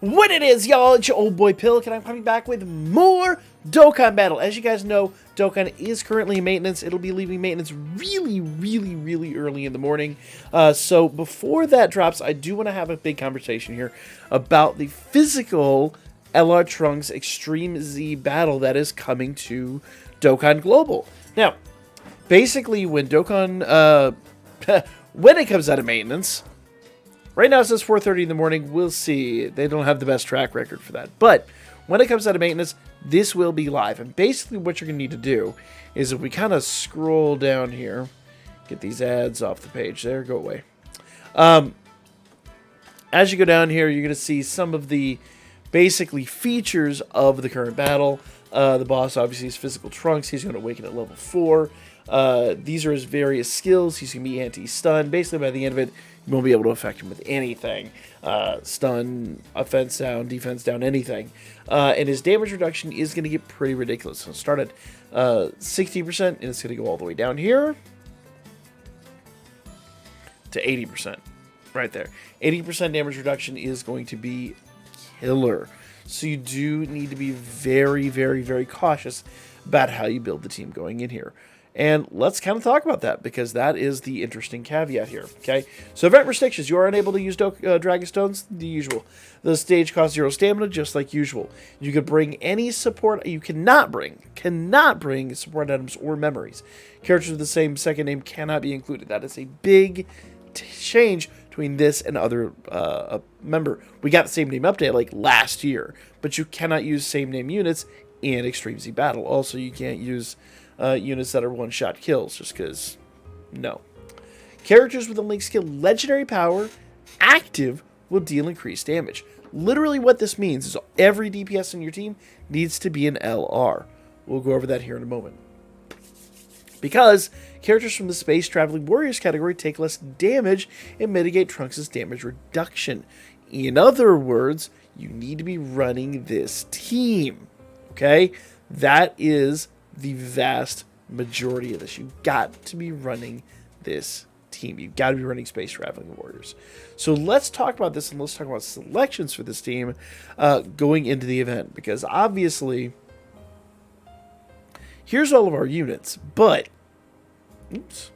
What it is, y'all, it's your old boy Pilk, and I'm coming back with more Dokkan Battle. As you guys know, Dokkan is currently in maintenance. It'll be leaving maintenance really early in the morning. So before that drops, I do want to have a big conversation here about the physical LR Trunks Extreme Z battle that is coming to Dokkan Global. Now, basically, when Dokkan, when it comes out of maintenance, right now it says 4:30 in the morning. We'll see. They don't have the best track record for that. But when it comes out of maintenance, this will be live. And basically what you're going to need to do is if we kind of scroll down here, get these ads off the page there, go away. As you go down here, you're going to see some of the basically features of the current battle. The boss obviously is physical Trunks. He's going to awaken at level 4. These are his various skills. He's going to be anti-stun. Basically, by the end of it, you won't be able to affect him with anything. Stun, offense down, defense down, anything. And his damage reduction is going to get pretty ridiculous. So start at 60%, and it's going to go all the way down here to 80%. Right there. 80% damage reduction is going to be killer. So you do need to be very cautious about how you build the team going in here. And let's kind of talk about that, because that is the interesting caveat here, okay? So event restrictions, you are unable to use Dragon Stones, the usual. The stage costs 0 stamina, just like usual. You could bring any support, you cannot bring support items or memories. Characters with the same second name cannot be included. That is a big change between this and other, remember, we got the same name update like last year, but you cannot use same name units in Extreme Z Battle. Also, you can't use units that are one-shot kills, just because, no. Characters with a link skill Legendary Power active will deal increased damage. Literally what this means is every DPS in your team needs to be an LR. We'll go over that here in a moment. Because characters from the Space Traveling Warriors category take less damage and mitigate Trunks' damage reduction. In other words, you need to be running this team. Okay? That is the vast majority of this. You've got to be running this team. You've got to be running Space Traveling Warriors. So let's talk about this, and let's talk about selections for this team going into the event. Because obviously, here's all of our units, but oops,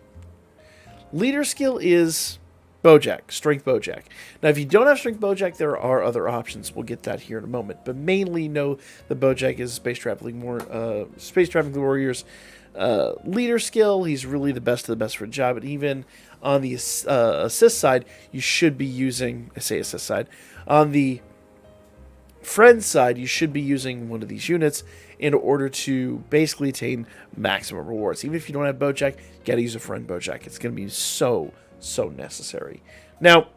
leader skill is Bojack, Strength Bojack. Now, if you don't have Strength Bojack, there are other options. We'll get that here in a moment. But mainly know that Bojack is Space Traveling Warriors leader skill. He's really the best of the best for a job. And even on the assist side, you should be using, I say assist side, on the friend side, you should be using one of these units in order to basically attain maximum rewards. Even if you don't have Bojack, you got to use a friend Bojack. It's going to be so necessary. Now,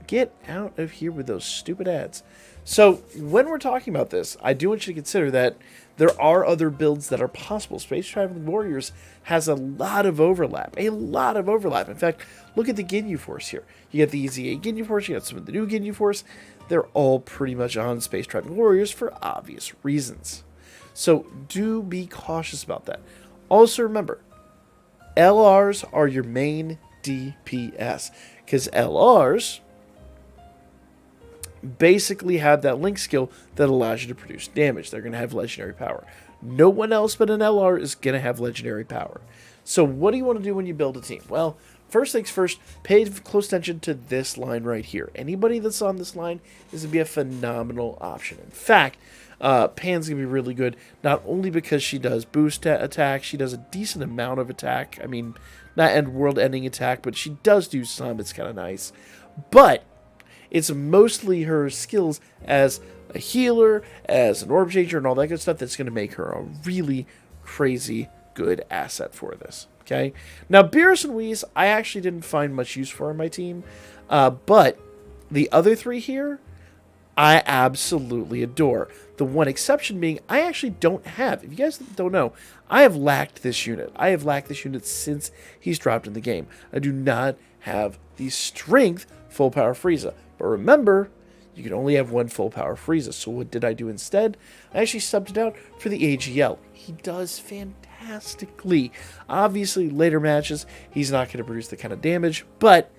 get out of here with those stupid ads. So, when we're talking about this, I do want you to consider that there are other builds that are possible. Space Traveling Warriors has a lot of overlap. In fact, look at the Ginyu Force here. You got the EZA Ginyu Force, you got some of the new Ginyu Force. They're all pretty much on Space Traveling Warriors for obvious reasons. So, do be cautious about that. Also, remember, LRs are your main DPS, because LRs basically have that link skill that allows you to produce damage. They're going to have legendary power. No one else but an LR is going to have legendary power. So what do you want to do when you build a team? Well, first things first, pay close attention to this line right here. Anybody that's on this line is going to be a phenomenal option. In fact, Pan's going to be really good, not only because she does boost attack, she does a decent amount of attack. I mean, not end world-ending attack, but she does do some. It's kind of nice. But it's mostly her skills as a healer, as an orb changer, and all that good stuff that's going to make her a really crazy good asset for this. Okay? Now, Beerus and Whis, I actually didn't find much use for on my team. But the other three here, I absolutely adore. The one exception being, I actually don't have, if you guys don't know, I have lacked this unit. I have lacked this unit since he's dropped in the game. I do not have the Strength Full Power Frieza. But remember, you can only have one Full Power Frieza. So what did I do instead? I actually subbed it out for the AGL. He does fantastically. Obviously, later matches, he's not going to produce the kind of damage, but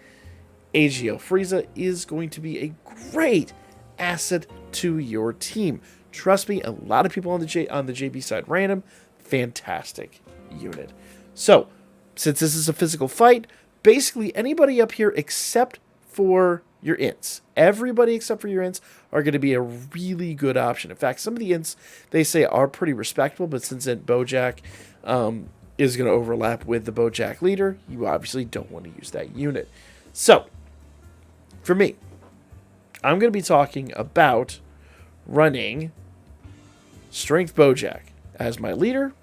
AGL Frieza is going to be a great asset to your team. Trust me, a lot of people on the JB side ran him. Fantastic unit. So, since this is a physical fight, basically anybody up here except for your ints, everybody except for your ints are going to be a really good option. In fact, some of the ints, they say, are pretty respectable, but since Int Bojack is going to overlap with the Bojack leader, you obviously don't want to use that unit. So, for me, I'm going to be talking about running Strength Bojack as my leader,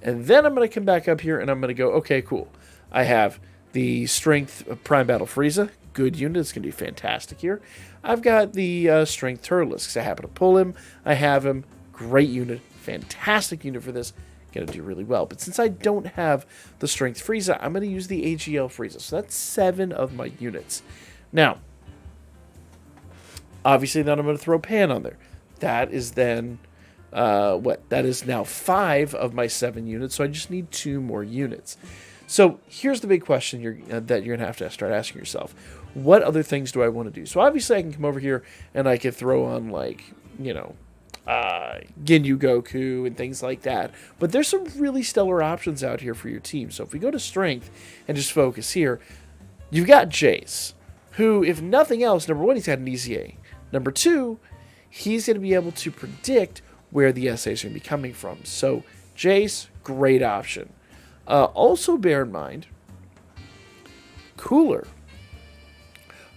and then I'm going to come back up here and I'm going to go, okay, cool. I have the Strength Prime Battle Frieza, good unit, it's going to be fantastic here. I've got the Strength Turles, because I happen to pull him. I have him, great unit, fantastic unit for this, going to do really well. But since I don't have the Strength Frieza, I'm going to use the AGL Frieza. So that's 7 of my units. Now, obviously then I'm going to throw Pan on there. That is then, that is now 5 of my 7 units, so I just need 2 more units. So here's the big question that you're going to have to start asking yourself. What other things do I want to do? So obviously I can come over here and I could throw on, like, you know, Ginyu Goku and things like that. But there's some really stellar options out here for your team. So if we go to Strength and just focus here, you've got Jace, who, if nothing else, number 1, he's got an EZA. Number 2, he's going to be able to predict where the SAs are going to be coming from. So Jace, great option. Also bear in mind, Cooler.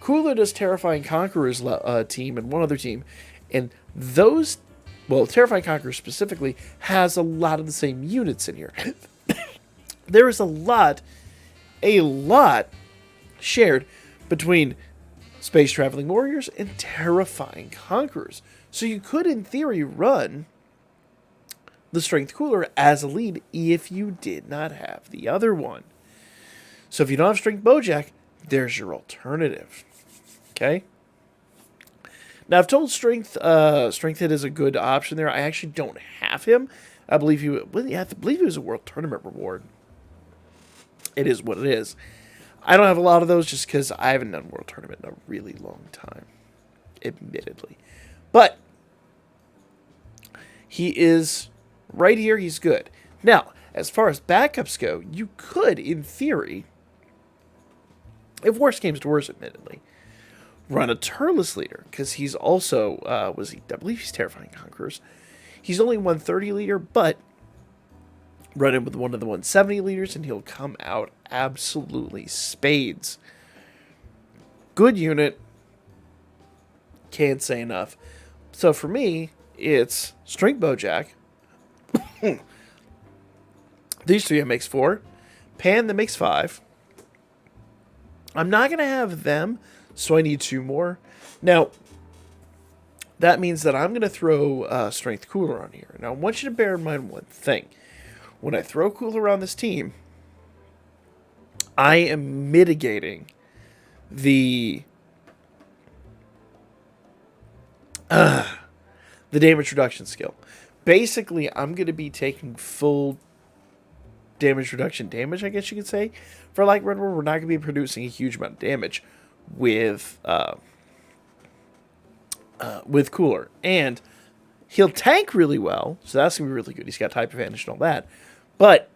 Cooler does Terrifying Conqueror's team and one other team, and those, well, Terrifying Conqueror specifically has a lot of the same units in here. There is a lot shared between Space Traveling Warriors and Terrifying Conquerors. So you could, in theory, run the Strength Cooler as a lead if you did not have the other one. So if you don't have Strength Bojack, there's your alternative. Okay? Now, I've told Strength Hit is a good option there. I actually don't have him. I believe he was a World Tournament reward. It is what it is. I don't have a lot of those just because I haven't done World Tournament in a really long time, admittedly. But he is right here. He's good. Now, as far as backups go, you could, in theory, if worst comes to worst, admittedly, run a Turles leader, because he's also, I believe he's Terrifying Conquerors. He's only 130 leader, but run him with one of the 170 leaders, and he'll come out absolutely spades. Good unit. Can't say enough. So for me, it's Strength Bojack. These 3 that makes 4. Pan that makes 5. I'm not going to have them, so I need 2 more. Now, that means that I'm going to throw Strength Cooler on here. Now, I want you to bear in mind one thing. When I throw Cooler on this team, I am mitigating the damage reduction skill. Basically, I'm going to be taking full damage reduction damage, I guess you could say. For like Red War, we're not going to be producing a huge amount of damage with Cooler. And he'll tank really well, so that's going to be really good. He's got type advantage and all that. But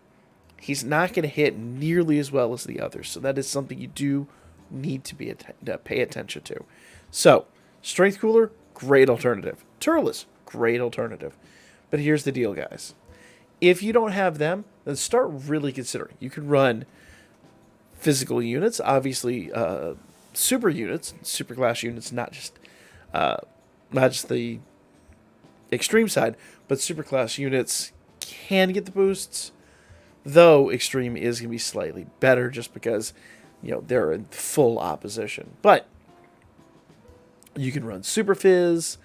he's not going to hit nearly as well as the others. So that is something you do need to pay attention to. So, Strength Cooler, great alternative. Turles, great alternative. But here's the deal, guys. If you don't have them, then start really considering. You can run physical units, obviously super units, super class units, not just the extreme side, but super class units can get the boosts, though extreme is going to be slightly better just because, you know, they're in full opposition. But you can run Super Fizz,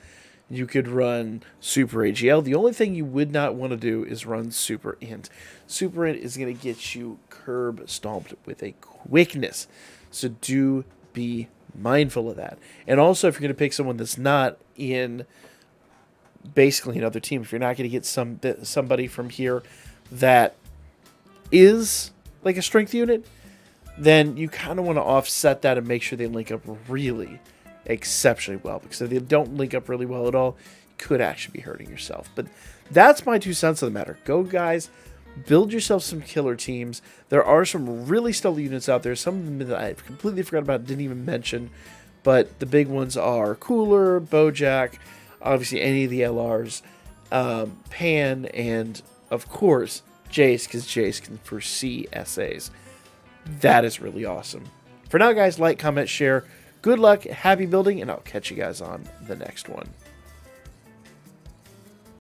you could run Super AGL. The only thing you would not want to do is run Super Int. Super Int is going to get you curb stomped with a quickness, so do be mindful of that. And also, if you're going to pick someone that's not in basically another team, if you're not going to get somebody from here that is like a strength unit, then you kind of want to offset that and make sure they link up really exceptionally well, because if they don't link up really well at all, you could actually be hurting yourself. But that's my 2 cents on the matter. Go, guys. Build yourself some killer teams. There are some really stellar units out there. Some of them that I completely forgot about, didn't even mention. But the big ones are Cooler, Bojack, obviously any of the LRs, Pan, and of course Jace, because Jace can foresee SAs. That is really awesome. For now, guys, like, comment, share. Good luck, happy building, and I'll catch you guys on the next one.